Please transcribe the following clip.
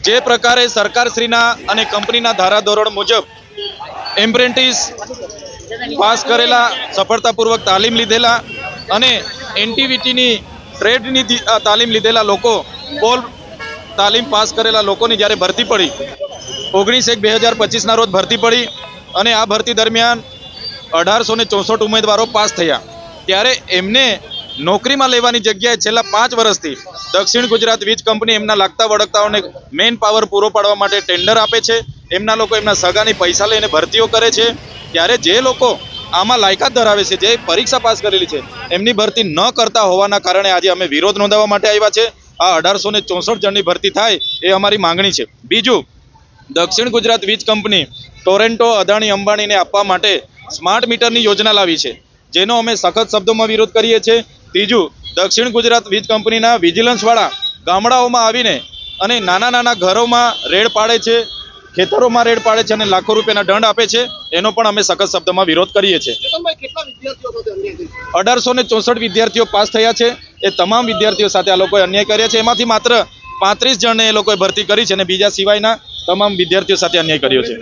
જે પ્રકારે સરકારશ્રીના અને કંપનીના ધારાધોરણ મુજબ એપ્રેન્ટિસ પાસ કરેલા, સફળતાપૂર્વક તાલીમ લીધેલા અને એનટીવીટીની ટ્રેડની તાલીમ લીધેલા લોકો, પોલ તાલીમ પાસ કરેલા લોકોની જ્યારે ભરતી પડી 19/1/2025ના રોજ ભરતી પડી અને આ ભરતી દરમિયાન 1864 ઉમેદવારો પાસ થયા, ત્યારે એમને નોકરીમાં લેવાની જગ્યાએ છેલ્લા 5 વર્ષથી દક્ષિણ ગુજરાત વીજ કંપની એમના લાગતા વળગતાઓને મેન પાવર પૂરો પાડવા માટે ટેન્ડર આપે છે. એમના લોકો એમના સગાની પૈસા લઈને ભરતીઓ કરે છે. ત્યારે જે લોકો આમાં લાયકાત ધરાવે છે, જે પરીક્ષા પાસ કરેલી છે, એમની ભરતી ન કરતા હોવાના કારણે આજે અમે વિરોધ નોંધાવવા માટે આવ્યા છે. આ 1864 જણની ભરતી થાય એ અમારી માંગણી છે. બીજું, દક્ષિણ ગુજરાત વીજ કંપની ટોરેન્ટો, અદાણી, અંબાણીને આપવા માટે સ્માર્ટ મીટરની યોજના લાવી છે, જેનો અમે સખત શબ્દોમાં વિરોધ કરીએ છીએ. ત્રીજું, દક્ષિણ ગુજરાત વીજ કંપનીના વિજિલન્સવાળા ગામડાઓમાં આવીને અને નાના નાના ઘરોમાં રેડ પાડે છે, ખેતરોમાં રેડ પાડે છે અને લાખો રૂપિયાના દંડ આપે છે. એનો પણ અમે સખત શબ્દમાં વિરોધ કરીએ છીએ. 1864 વિદ્યાર્થીઓ પાસ થયા છે. એ તમામ વિદ્યાર્થીઓ સાથે આ લોકોએ અન્યાય કર્યા છે. એમાંથી માત્ર 35 જણને એ લોકોએ ભરતી કરી છે અને બીજા સિવાયના તમામ વિદ્યાર્થીઓ સાથે અન્યાય કર્યો છે.